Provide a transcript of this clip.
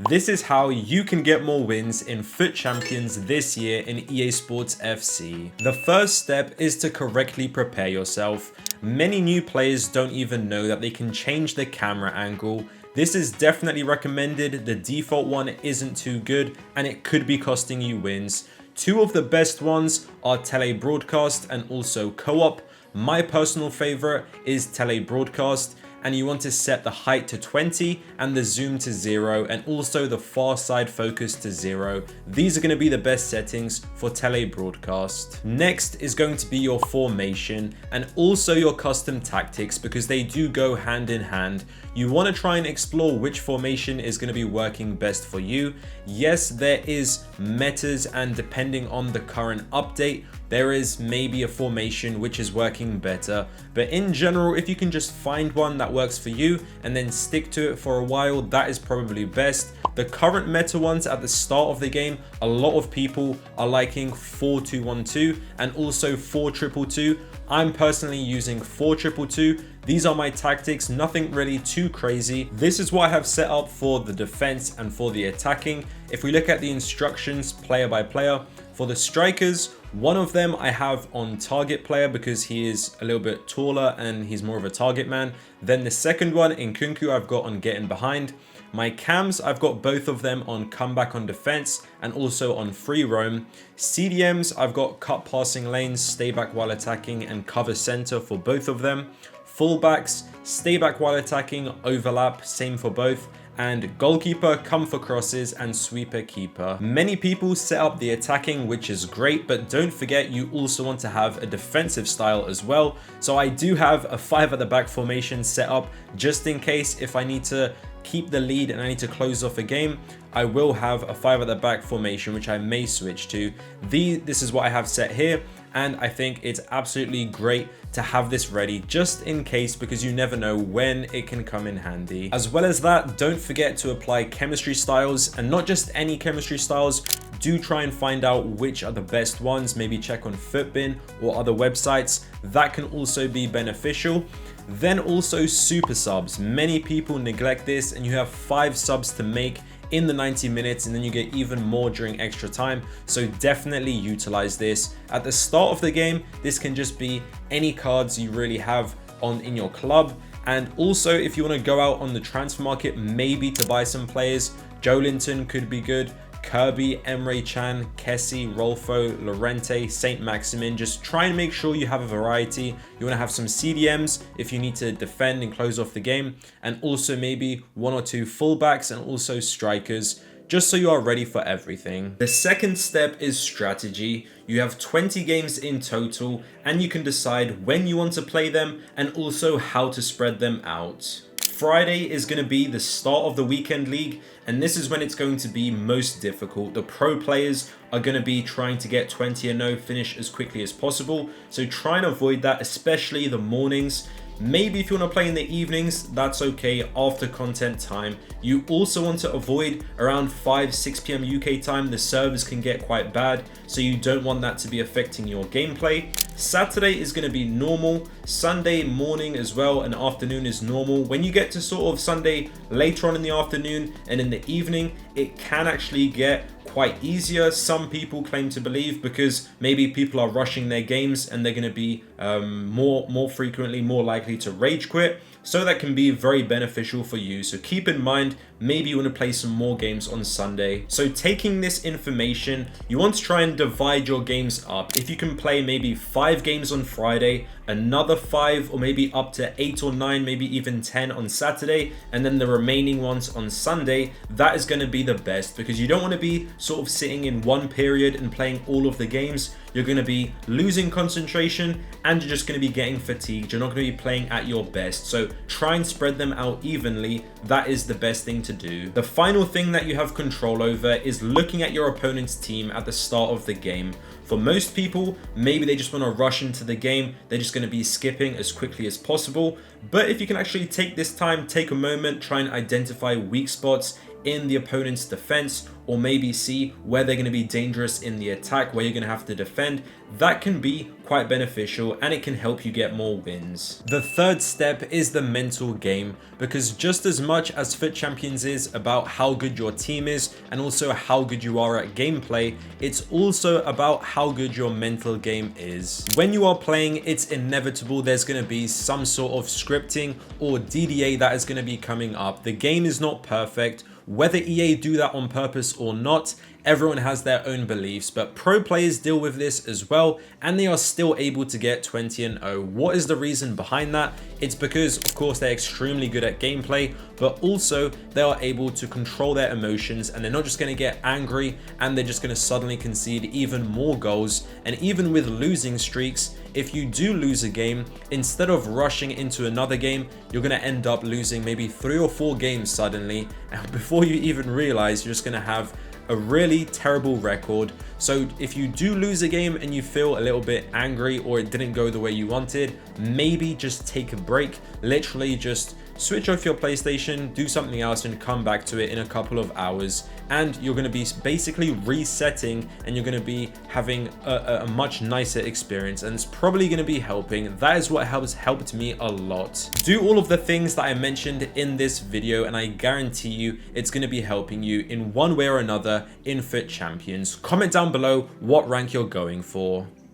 This is how you can get more wins in FUT Champions this year in EA Sports FC. The first step is to correctly prepare yourself. Many new players don't even know that they can change the camera angle. This is definitely recommended. The default one isn't too good and it could be costing you wins. Two of the best ones are tele broadcast and also co-op. My personal favorite is tele broadcast, and you want to set the height to 20 and the zoom to 0 and also the far side focus to 0. These are going to be the best settings for tele broadcast. Next is going to be your formation and also your custom tactics, because they do go hand in hand. You want to try and explore which formation is going to be working best for you. Yes, there is metas, and depending on the current update, there is maybe a formation which is working better. But in general, if you can just find one that works for you and then stick to it for a while, that is probably best. The current meta ones at the start of the game, a lot of people are liking 4-2-1-2 and also 4-2-2-2. I'm personally using 4-2-2-2. These are my tactics, nothing really too crazy. This is what I have set up for the defense and for the attacking. If we look at the instructions player by player, for the strikers, one of them I have on target player because he is a little bit taller and he's more of a target man. Then the second one in Kunku I've got on getting behind. My cams, I've got both of them on comeback on defense and also on free roam. CDMs, I've got cut passing lanes, stay back while attacking, and cover center for both of them. Fullbacks, stay back while attacking, overlap, same for both. And goalkeeper, come for crosses, and sweeper keeper. Many people set up the attacking, which is great, but don't forget you also want to have a defensive style as well. So I do have a 5 at the back formation set up just in case if I need to keep the lead and I need to close off a game. I will have a 5 at the back formation which I may switch to. This is what I have set here, and I think it's absolutely great to have this ready just in case, because you never know when it can come in handy. As well as that, don't forget to apply chemistry styles, and not just any chemistry styles. Do try and find out which are the best ones. Maybe check on Footbin or other websites. That can also be beneficial. Then also super subs. Many people neglect this, and you have 5 subs to make in the 90 minutes, and then you get even more during extra time. So definitely utilize this. At the start of the game, this can just be any cards you really have in your club. And also if you want to go out on the transfer market, maybe to buy some players, Joelinton could be good. Kirby, Emre Can, Kessie, Rolfo, Lorente, Saint Maximin. Just try and make sure you have a variety. You want to have some CDMs if you need to defend and close off the game, and also maybe 1 or 2 fullbacks and also strikers, just so you are ready for everything. The second step is strategy. You have 20 games in total, and you can decide when you want to play them and also how to spread them out. Friday is going to be the start of the weekend league, and this is when it's going to be most difficult. The pro players are going to be trying to get 20-0 finish as quickly as possible, so try and avoid that, especially the mornings. Maybe if you want to play in the evenings, that's okay, after content time. You also want to avoid around 5-6 p.m. UK time. The servers can get quite bad, so you don't want that to be affecting your gameplay. Saturday is going to be normal. Sunday morning as well and afternoon is normal. When you get to sort of Sunday later on in the afternoon and in the evening, it can actually get quite easier, some people claim to believe, because maybe people are rushing their games and they're going to be more frequently more likely to rage quit. So that can be very beneficial for you. So keep in mind, maybe you want to play some more games on Sunday. So taking this information, you want to try and divide your games up. If you can play maybe 5 games on Friday, another 5, or maybe up to 8 or 9, maybe even 10 on Saturday, and then the remaining ones on Sunday, that is going to be the best, because you don't want to be sort of sitting in one period and playing all of the games. You're going to be losing concentration and you're just going to be getting fatigued. You're not going to be playing at your best. So try and spread them out evenly. That is the best thing to do. The final thing that you have control over is looking at your opponent's team at the start of the game. For most people, maybe they just want to rush into the game. They're just going to be skipping as quickly as possible. But if you can actually take this time, take a moment, try and identify weak spots in the opponent's defense, or maybe see where they're going to be dangerous in the attack, where you're going to have to defend. That can be quite beneficial and it can help you get more wins. The third step is the mental game, because just as much as FUT Champions is about how good your team is and also how good you are at gameplay, it's also about how good your mental game is. When you are playing, it's inevitable there's going to be some sort of scripting or DDA that is going to be coming up. The game is not perfect. Whether EA do that on purpose or not, everyone has their own beliefs, but pro players deal with this as well, and they are still able to get 20-0. What is the reason behind that? It's because, of course, they're extremely good at gameplay, but also they are able to control their emotions, and they're not just going to get angry and they're just going to suddenly concede even more goals. And even with losing streaks, if you do lose a game, instead of rushing into another game, you're going to end up losing maybe 3 or 4 games suddenly, and before you even realize, you're just going to have a really terrible record. So if you do lose a game and you feel a little bit angry or it didn't go the way you wanted, maybe just take a break. Literally just switch off your PlayStation, do something else, and come back to it in a couple of hours, and you're going to be basically resetting, and you're going to be having a much nicer experience, and it's probably going to be helping. That is what has helped me a lot. Do all of the things that I mentioned in this video, and I guarantee you it's going to be helping you in one way or another in FUT Champions. Comment down below what rank you're going for.